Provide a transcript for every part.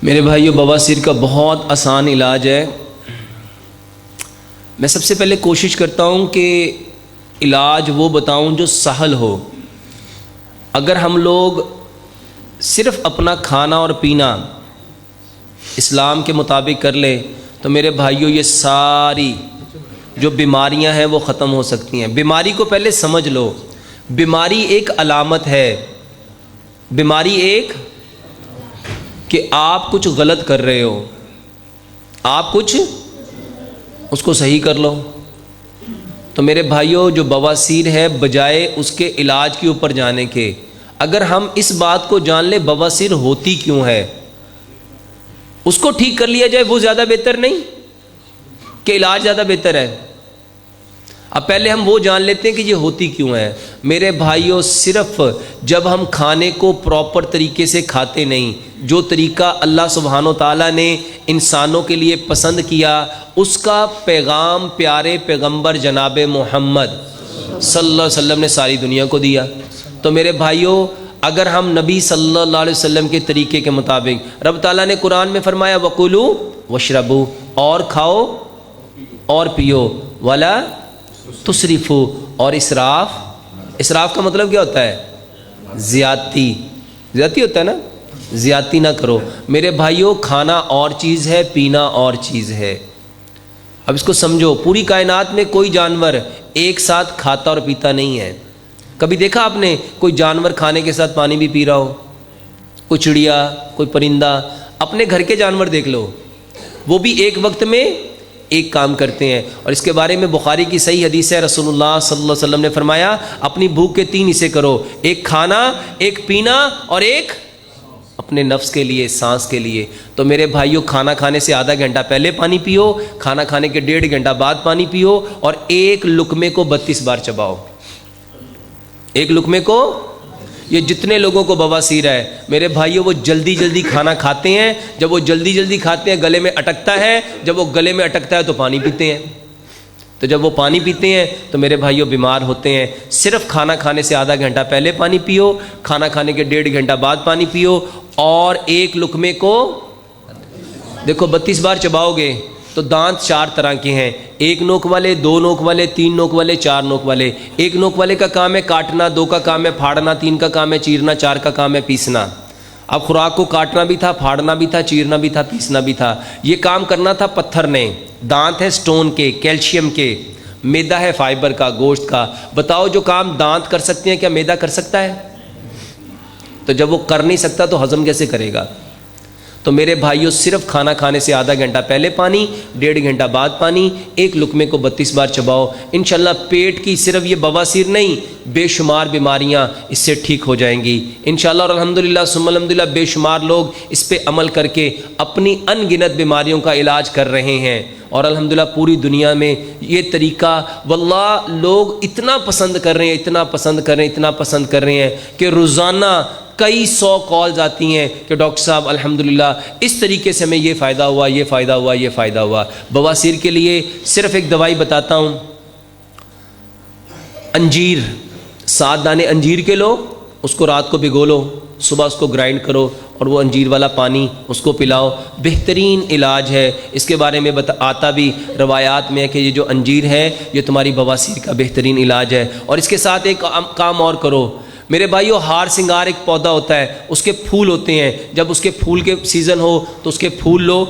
میرے بھائیو، بواسیر کا بہت آسان علاج ہے۔ میں سب سے پہلے کوشش کرتا ہوں کہ علاج وہ بتاؤں جو سہل ہو۔ اگر ہم لوگ صرف اپنا کھانا اور پینا اسلام کے مطابق کر لیں تو میرے بھائیو یہ ساری جو بیماریاں ہیں وہ ختم ہو سکتی ہیں۔ بیماری کو پہلے سمجھ لو، بیماری ایک علامت ہے، بیماری ایک کہ آپ کچھ غلط کر رہے ہو، آپ کچھ اس کو صحیح کر لو۔ تو میرے بھائیوں، جو بواسیر ہے، بجائے اس کے علاج کے اوپر جانے کے، اگر ہم اس بات کو جان لیں بواسیر ہوتی کیوں ہے، اس کو ٹھیک کر لیا جائے، وہ زیادہ بہتر نہیں کہ علاج زیادہ بہتر ہے؟ اب پہلے ہم وہ جان لیتے ہیں کہ یہ ہوتی کیوں ہے۔ میرے بھائیوں، صرف جب ہم کھانے کو پراپر طریقے سے کھاتے نہیں، جو طریقہ اللہ سبحانہ و تعالیٰ نے انسانوں کے لیے پسند کیا، اس کا پیغام پیارے پیغمبر جناب محمد صلی اللہ علیہ وسلم نے ساری دنیا کو دیا۔ تو میرے بھائیوں، اگر ہم نبی صلی اللہ علیہ وسلم کے طریقے کے مطابق، رب تعالیٰ نے قرآن میں فرمایا وَقُلُوا وَاشْرَبُوا، اور کھاؤ اور پیو، وَلَا تُسْرِفُوا، اور اسراف کا مطلب کیا ہوتا ہے؟ زیادتی ہوتا ہے نا، زیادتی نہ کرو۔ میرے بھائیوں، کھانا اور چیز ہے، پینا اور چیز ہے۔ اب اس کو سمجھو، پوری کائنات میں کوئی جانور ایک ساتھ کھاتا اور پیتا نہیں ہے۔ کبھی دیکھا آپ نے کوئی جانور کھانے کے ساتھ پانی بھی پی رہا ہو؟ کوئی چڑیا، کوئی پرندہ، اپنے گھر کے جانور دیکھ لو، وہ بھی ایک وقت میں ایک کام کرتے ہیں۔ اور اس کے بارے میں بخاری کی صحیح حدیث ہے، رسول اللہ صلی اللہ علیہ وسلم نے فرمایا اپنی بھوک کے 3 حصے کرو، ایک کھانا، ایک پینا، اور ایک اپنے نفس کے لیے، سانس کے لیے۔ تو میرے بھائیوں، کھانا کھانے سے آدھا گھنٹہ پہلے پانی پیو، کھانا کھانے کے 1.5 گھنٹہ بعد پانی پیو، اور ایک لقمے کو 32 بار چباؤ۔ ایک لقمے کو، یہ جتنے لوگوں کو بواسیر ہے میرے بھائیوں، وہ جلدی جلدی کھانا کھاتے ہیں، جب وہ جلدی جلدی کھاتے ہیں گلے میں اٹکتا ہے، جب وہ گلے میں اٹکتا ہے تو پانی پیتے ہیں، تو جب وہ پانی پیتے ہیں تو میرے بھائیوں بیمار ہوتے ہیں۔ صرف کھانا کھانے سے آدھا گھنٹہ پہلے پانی پیو، کھانا کھانے کے 1.5 گھنٹہ بعد پانی پیو، اور ایک لقمے کو دیکھو 32 بار چباؤ گے تو دانت 4 طرح کے ہیں، 1 نوک والے، 2 نوک والے، 3 نوک والے، 4 نوک والے۔ 1 نوک والے کا کام ہے کاٹنا، 2 کا کام ہے پھاڑنا، 3 کا کام ہے چیرنا، 4 کا کام ہے پیسنا۔ اب خوراک کو کاٹنا بھی تھا، پھاڑنا بھی تھا، چیرنا بھی تھا، پیسنا بھی تھا۔ یہ کام کرنا تھا پتھر نے۔ دانت ہے سٹون کے، کیلشیم کے، میدا ہے فائبر کا، گوشت کا۔ بتاؤ جو کام دانت کر سکتے ہیں کیا میدا کر سکتا ہے؟ تو جب وہ کر نہیں سکتا تو ہضم کیسے کرے گا؟ تو میرے بھائیوں، صرف کھانا کھانے سے آدھا گھنٹہ پہلے پانی، 1.5 گھنٹہ بعد پانی، ایک لقمے کو 32 بار چباؤ۔ انشاءاللہ پیٹ کی صرف یہ بواسیر نہیں، بے شمار بیماریاں اس سے ٹھیک ہو جائیں گی انشاءاللہ۔ اور الحمدللہ ثم الحمدللہ بے شمار لوگ اس پہ عمل کر کے اپنی ان گنت بیماریوں کا علاج کر رہے ہیں، اور الحمدللہ پوری دنیا میں یہ طریقہ واللہ لوگ اتنا پسند کر رہے ہیں، اتنا پسند کر رہے ہیں، اتنا پسند کر رہے ہیں کہ روزانہ کئی 100 کالز آتی ہیں کہ ڈاکٹر صاحب الحمدللہ اس طریقے سے ہمیں یہ فائدہ ہوا، یہ فائدہ ہوا، یہ فائدہ ہوا۔ بواسیر کے لیے صرف ایک دوائی بتاتا ہوں، انجیر، 7 دانے انجیر کے لو، اس کو رات کو بھگو لو، صبح اس کو گرائنڈ کرو، اور وہ انجیر والا پانی اس کو پلاؤ، بہترین علاج ہے۔ اس کے بارے میں آتا بھی روایات میں ہے کہ یہ جو انجیر ہے یہ تمہاری بواسیر کا بہترین علاج ہے۔ اور اس کے ساتھ ایک کام اور کرو میرے بھائیو، ہار سنگار ایک پودا ہوتا ہے، اس کے پھول ہوتے ہیں، جب اس کے پھول کے سیزن ہو تو اس کے پھول لو،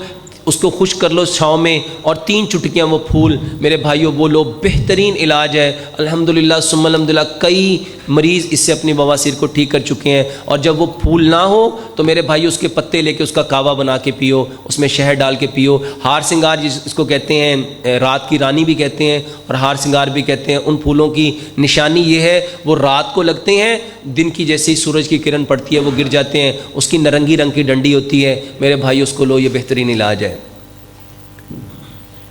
اس کو خشک کر لو چھاؤں میں، اور 3 چٹکیاں وہ پھول میرے بھائیو وہ لو، بہترین علاج ہے الحمدللہ ثم الحمدللہ۔ کئی مریض اس سے اپنی بواسیر کو ٹھیک کر چکے ہیں۔ اور جب وہ پھول نہ ہو تو میرے بھائیو اس کے پتے لے کے اس کا کعوہ بنا کے پیو، اس میں شہد ڈال کے پیو۔ ہار سنگار جس کو کہتے ہیں، رات کی رانی بھی کہتے ہیں اور ہار سنگار بھی کہتے ہیں، ان پھولوں کی نشانی یہ ہے وہ رات کو لگتے ہیں، دن کی جیسے ہی سورج کی کرن پڑتی ہے وہ گر جاتے ہیں، اس کی نرنگی رنگ کی ڈنڈی ہوتی ہے، میرے بھائی اس کو لو، یہ بہترین علاج ہے۔